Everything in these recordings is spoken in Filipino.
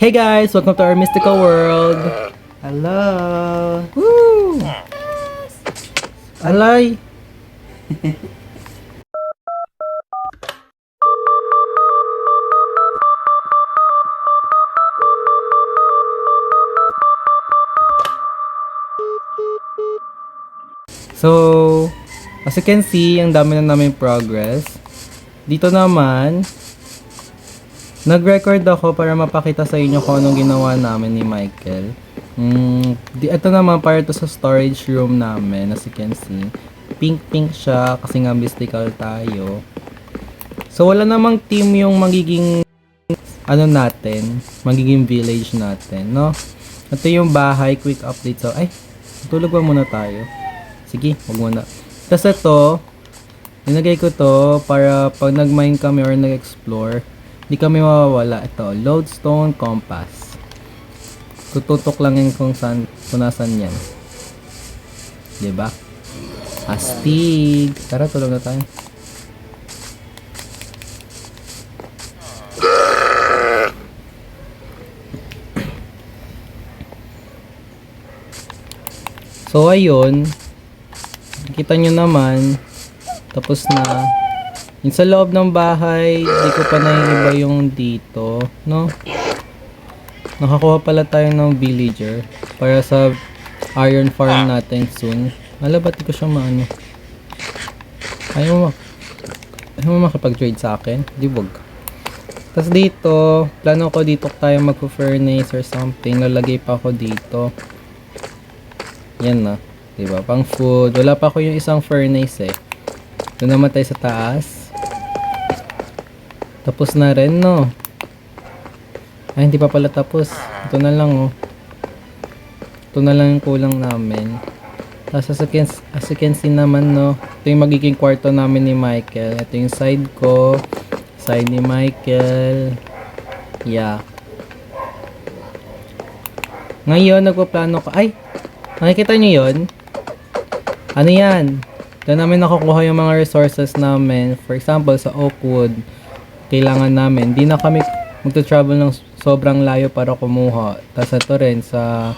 Hey guys! Welcome to our mystical world! Hello! Woo! Alay! So, as you can see, ang dami na namin progress. Dito naman, nag-record ako para mapakita sa inyo kung anong ginawa namin ni Michael. Ito naman para to sa storage room namin, as you can see. Pink siya kasi nga mystical tayo. So wala namang team yung magiging magiging village natin, no? Ito yung bahay, quick update. So, tulog ba muna tayo? Sige, wag muna. Tapos ito, nilagay ko to para pag nag-mine kami or nag-explore, hindi kami mawawala. Ito, lodestone compass. Tututok lang yun kung nasan yan. Diba? Astig. Tara, tulog na tayo. So, ayun. Kita nyo naman. Tapos na. Yung sa loob ng bahay, di ko pa naiiba yung dito, no? Nakakuha pala tayo ng villager para sa iron farm natin soon. Ba't di ko siya maano? Ayaw mo makipag-trade sa akin? Di wag. Tapos dito, plano ko dito tayo magpo-furnace or something. Lalagay pa ako dito. Yan na. Diba? Pang food. Wala pa ako yung isang furnace eh. Doon naman tayo sa taas. Tapos na rin, no? Hindi pa pala tapos. Ito na lang, oh. Ito na lang yung kulang namin. Tapos as you can see naman, no? Ito yung magiging kwarto namin ni Michael. Ito yung side ko. Side ni Michael. Yeah. Ngayon, nagpaplano ko. Nakikita nyo yun? Ano yan? Doon namin nakukuha yung mga resources namin. For example, sa Oakwood, kailangan namin. Di na kami magta-travel ng sobrang layo para kumuha. Tapos ito rin sa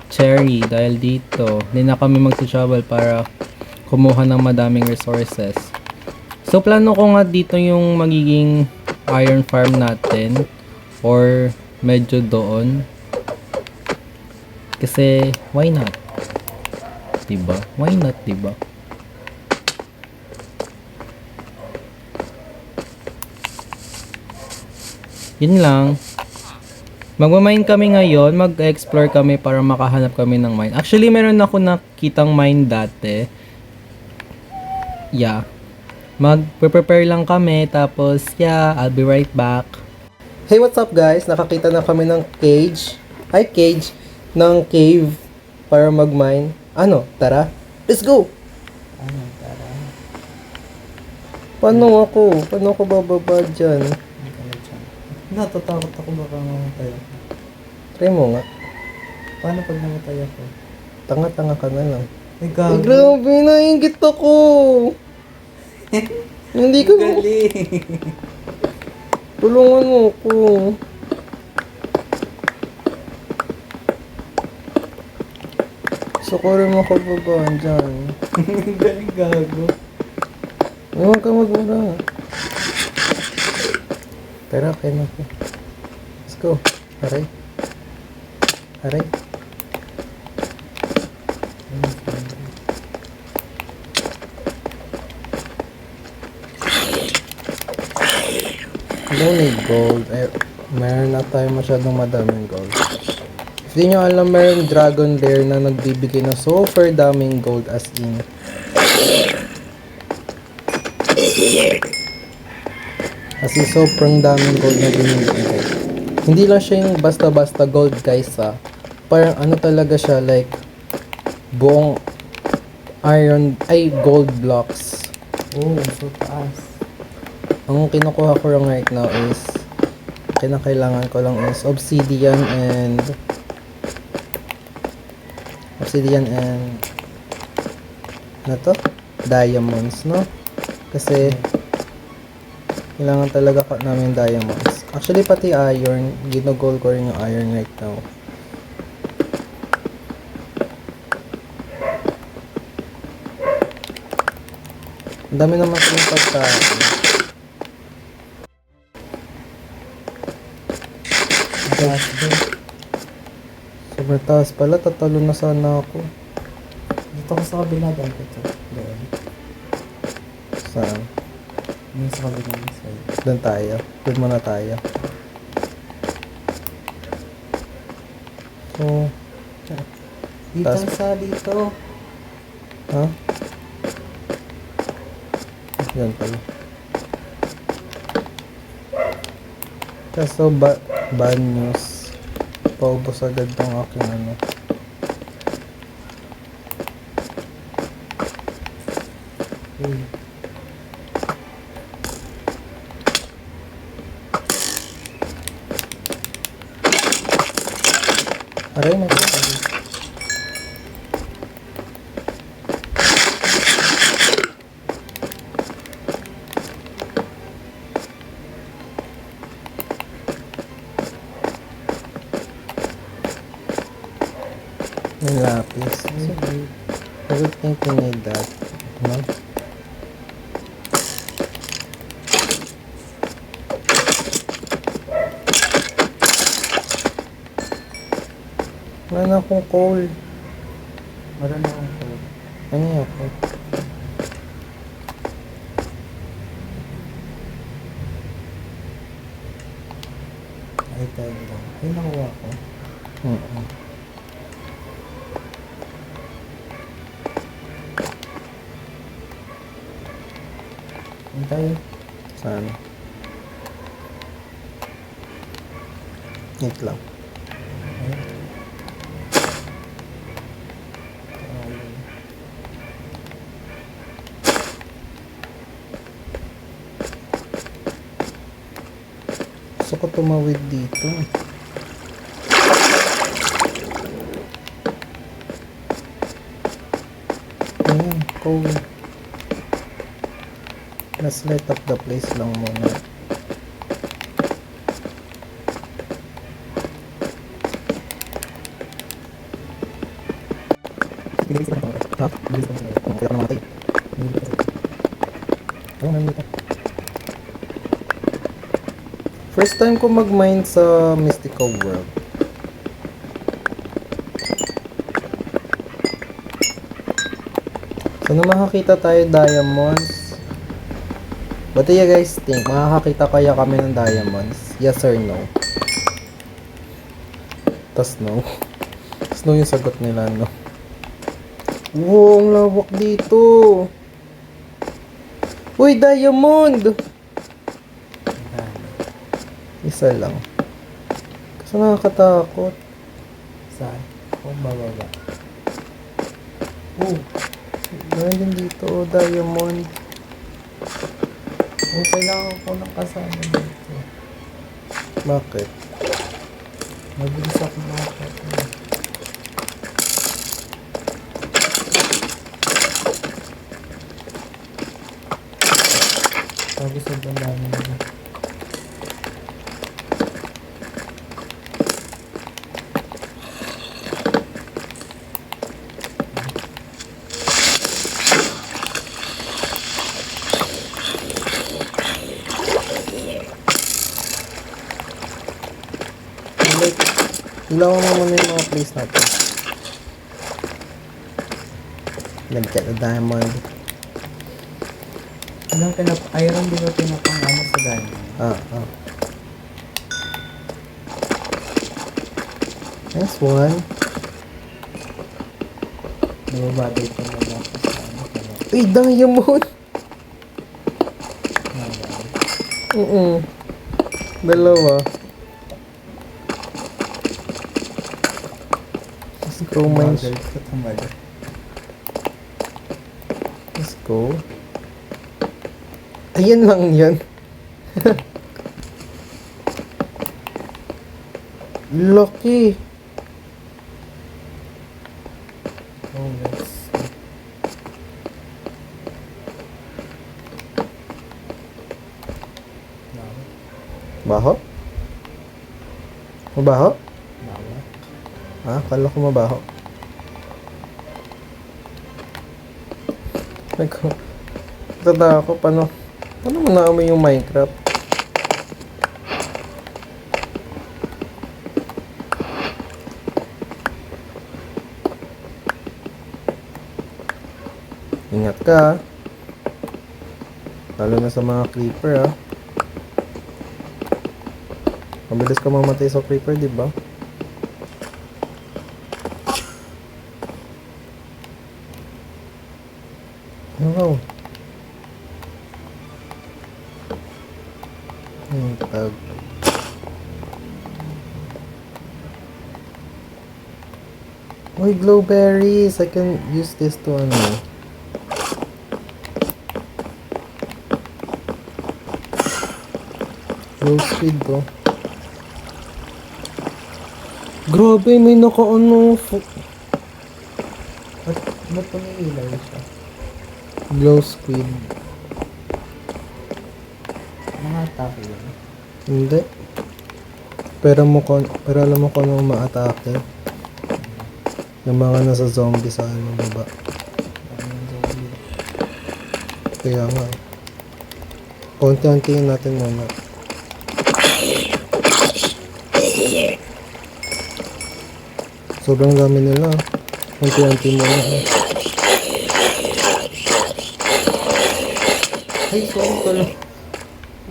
Cherry, dahil dito, di na kami magta-travel para kumuha ng madaming resources. So, plano ko nga dito yung magiging iron farm natin. Or medyo doon. Kasi, why not? Diba? Why not, diba? Yun lang. Magmamine kami ngayon. Mag-explore kami para makahanap kami ng mine. Actually, meron ako nakitang mine dati. Yeah. Mag-prepare lang kami. Tapos, yeah, I'll be right back. Hey, what's up guys? Nakakita na kami ng cage. Ng cave para mag-mine. Tara. Let's go! Tara? Paano ako bababa dyan? Natatakot ako baka mamatay ako. Try mo nga. Paano pag namatay ako? Tanga-tanga ka na lang. Gago. Grabe, nainggit ako! Hindi ko... Galing! Tulungan mo ako. Sukurin mo ako baba dyan. Galing, gago. Huwag ka magmura. Tara, kaya na ako. Let's go. Aray. Don't need gold. Meron na tayo masyadong madaming gold. If di nyo alam, meron dragon lair na nagbibigay na super daming gold as in. Kasi sobrang daming gold na binibigay. Hindi lang siya yung basta-basta gold guys ha. Parang talaga siya like buong gold blocks. Oh, so taas. Ang kinukuha ko lang right now is kinakailangan ko lang is obsidian and diamonds, no? Kasi kailangan talaga namin diamonds. Actually, pati iron. Ginugol ko rin yung iron right now. Ang dami naman yung pagkain. Taas din. Sobrang taas pala. Tatalo na sana ako. Dito ko sa kabila dahil ito. Doon. Saan? Yung sa kabilang side. Doon tayo. Doon muna tayo. So, Dito Taas. sa dito. ha? Yan pala. Kaso bad news. Paubos agad ng aking ano. Uy. Aray na ito. May lapis. I don't think we need that. No? Wala na akong coal. Meron na akong coal. Ano yung coal? Ay, tayo lang. Ay, nakuha ko. Ay, tayo. Saan? Wait lang. Ay. Ay. Gusto ko tumawid dito. Ayan, coal. Let's light up the place lang muna. Bilis ko na ito. Ha? Bilis ko na ito. Kung kaya ka namatay. Bilis ko na ito. Ano nandito? First time ko mag-mine sa Mystical World. Sana makakita tayo diamonds. What do you guys think? Makakakita kaya kami ng diamonds? Yes or no? Tas no. Tas no yung sagot nila, no? Wow, ang lawak dito. Uy, diamond! Isa lang. Kasi nakakatakot. Saan? Kung bababa. Oh, Meron din dito, oh, diamond. oh, kailangan ko ng kasama dito. Bakit? Mabilis ako makakita. Sabi sobrang dami nila. Like, ilaw mo muna yung mga place natin. Let me get the diamond. Ilang iron di ba pinapangano sa diamond? Ah. Nice one. Nababagay ko na lang ako sa ano. Uy, diamond! Kaya, Dalawa. Let's go, mine. tumagal ko tumagal. Let's go. Ayan lang yan. Lucky. Oh, let's see. Baho? Mabaho? Bawa. Ah, kala ko mabaho. Tanda ako, paano mo naamoy yung Minecraft? Ingat ka, ah. Lalo na sa mga creeper, ah. Mabilis ka mamatay sa creeper, di ba? Wow. Tag. Uy, glowberries! I can use this to ano. Glow squid to. Grabe, may naka-ano. Ba't umiilaw siya? Glow squid. Mga atake yun. Hindi. Pero alam mo kung ano umaatake. Yung mga nasa zombie sa ano baba. Kaya nga. Konti-kontiin natin muna. Sobrang dami nila. Konti-konti muna. Ay, sorry pala.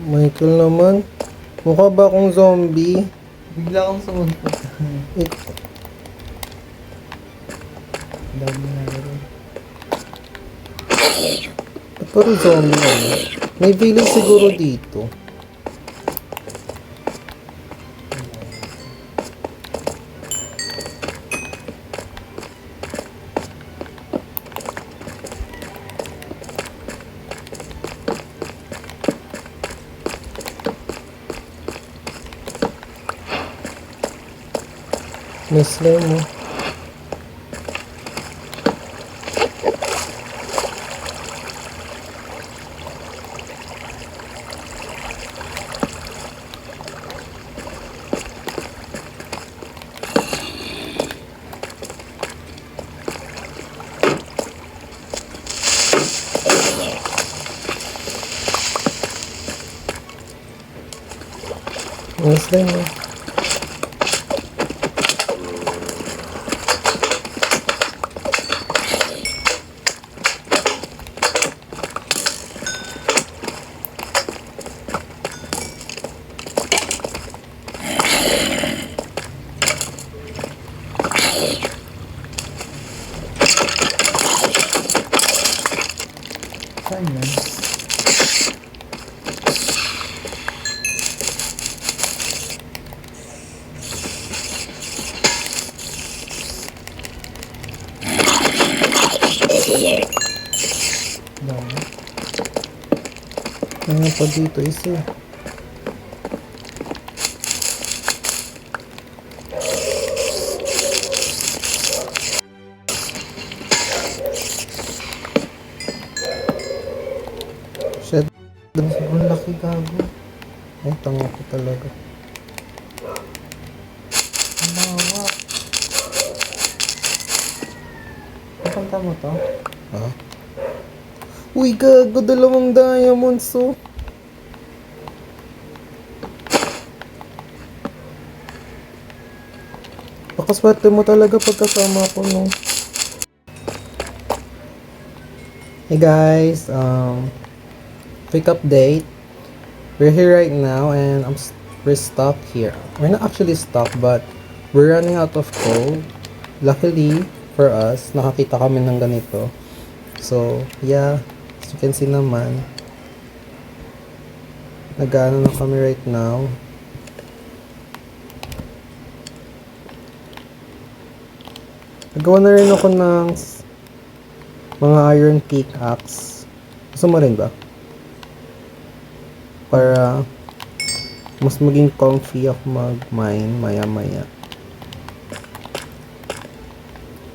Michael naman. Mukha ba akong zombie? Bigla akong sumunod. Ik- Dami na rin. Pero zombie ano? May village siguro dito. May slime mo. May slime mo. Saan yan? Dami. Ano pa dito isa? Shit. Sobrang laki gago. Ay, tanga ko talaga. Ang bawa. Nakanta mo to? Ha? Uy, gago, 2 diamonds, oh. Pakaswerte mo talaga pagkasama ko, no? Hey guys, quick update. We're here right now and we're stuck here. We're not actually stuck, but we're running out of coal. Luckily for us, nakakita kami ng ganito. So, yeah, as you can see naman, nag-ano na kami right now. Nagawa na rin ako ng mga iron pickaxe. Gusto mo rin ba? Para mas maging comfy ako mag-mine maya-maya.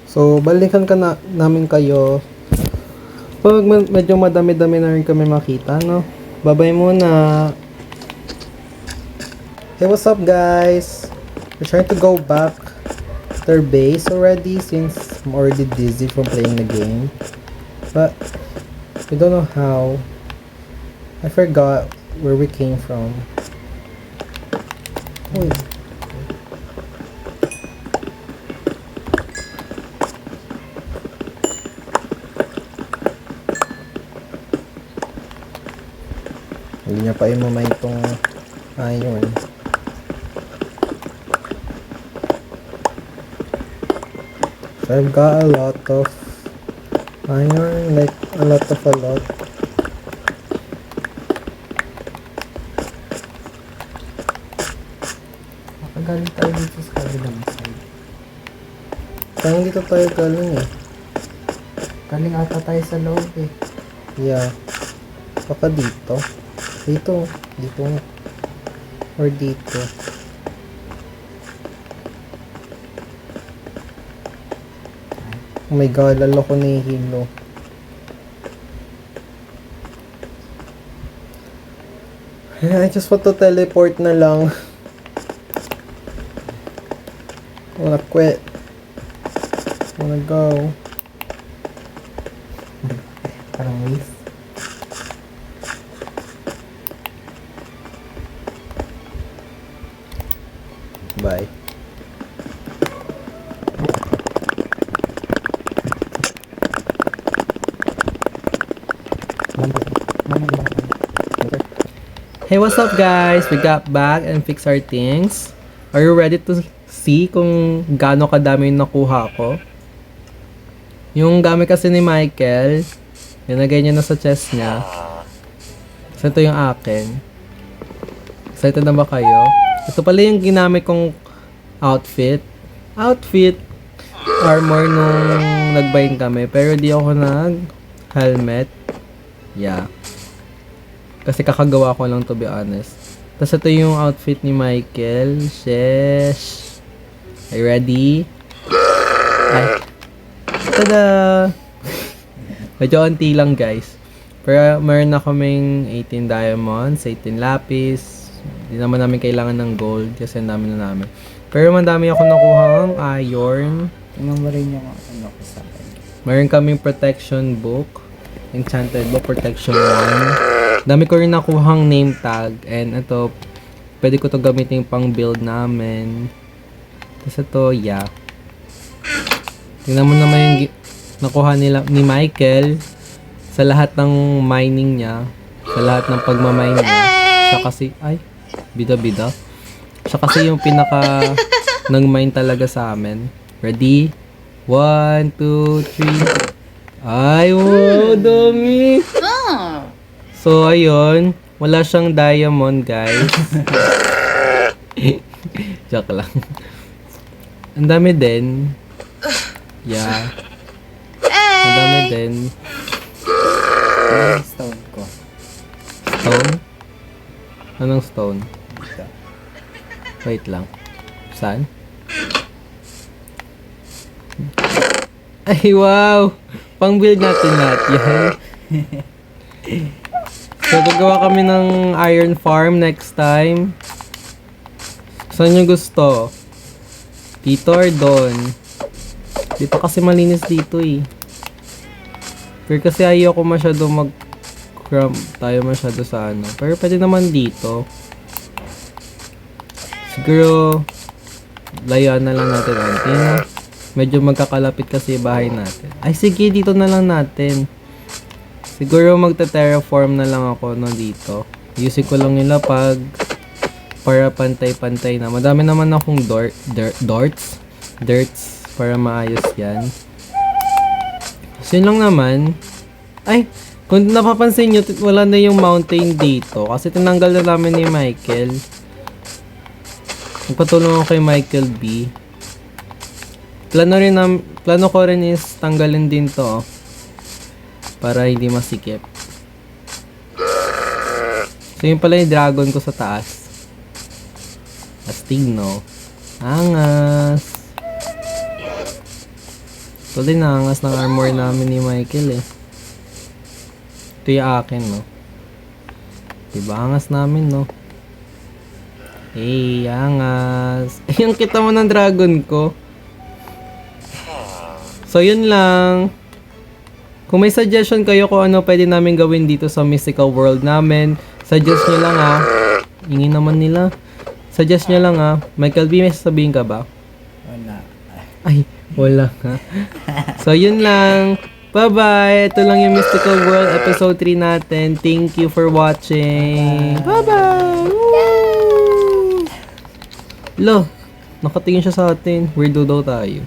So, balikan namin kayo pag medyo madami-dami na rin kami makita, no? Bye-bye muna! Hey, what's up guys? We're trying to go back to their base already since I'm already dizzy from playing the game. But we don't know how. I forgot where we came from. Wait. Hindi niya pa imamay itong iron. So I've got a lot of iron, like a lot. Makagaling tayo dito sa kabilang side. Parang dito tayo galing eh. Galing ata tayo sa loob eh. Yeah. Baka dito. Dito nga. Or dito. Oh my god, lalo ko nahihilo. I just want to teleport na lang. I wanna quit. I wanna go. Parang waste. Bye. Hey, what's up guys? We got back and fixed our things. Are you ready to see kung gaano kadami yung nakuha ko? Yung gamit kasi ni Michael, nilagay niya na sa chest niya. So ito yung akin. Excited na ba kayo? Ito pala yung ginamit kong outfit. Armor nung nagbaying kami. Pero di ako nag-helmet. Yeah. Kasi kakagawa ko lang, to be honest. Tapos ito yung outfit ni Michael. Sheesh. Are you ready? Ay. Tada! Medyo onti lang guys. Pero meron na kaming 18 diamonds, 18 lapis. Hindi naman namin kailangan ng gold kasi ang dami na namin. Pero madami ako nakuhang iron. Tingnan mo rin yung ano ko sa akin. Meron kaming protection book. Enchanted book, protection 1. Dami ko rin nakuhang name tag. And ito, pwede ko to gamitin pang build namin. Tapos ito, yeah. Tingnan mo naman yung nakuha nila ni Michael sa lahat ng mining niya. Sa lahat ng pagmamine niya. Siya kasi, ay, bida-bida. Siya kasi yung pinaka nang-mine talaga sa amin. Ready? 1, 2, 3. Ay, wow, dami! So, ayun. Wala siyang diamond, guys. Joke lang. Ang dami din. Yeah. Ang dami din. Yung stone ko. Stone? Anong stone? Wait lang. Saan? Ay, wow! Pang-build natin lahat yan. So, gagawa kami ng iron farm next time. Saan nyo gusto? Dito or doon? Di pa kasi malinis dito eh. Pero kasi ayoko masyado mag-cramp tayo masyado sa ano. Pero pwede naman dito. Siguro, layuan na lang natin onti na. Medyo magkakalapit kasi bahay natin. Ay sige, dito na lang natin. Siguro magta-terraform na lang ako no dito. Using ko lang yung lapag para pantay-pantay na. Madami naman akong dirts para maayos yan. So yun lang naman. Ay, kung napapansin nyo, wala na yung mountain dito. Kasi tinanggal na namin ni Michael. Magpatulong ako kay Michael B. Plano ko rin is tanggalin din to. Para hindi masikip. So yun pala yung dragon ko sa taas. Astig no. Angas. Ito din angas ng armor namin ni Michael eh. Ito yung akin no. Diba angas namin no. Hey, angas. Yung kita mo ng dragon ko. So, yun lang. Kung may suggestion kayo kung ano pwede namin gawin dito sa mystical world namin, suggest nyo lang ah. Ingin naman nila. Suggest nyo lang ah. Michael B, may sasabihin ka ba? Wala. Ay, wala ka. So, yun lang. Bye-bye. Ito lang yung Mystical World episode 3 natin. Thank you for watching. Bye-bye. Woo! Lo, nakatingin siya sa atin. Weirdo daw tayo.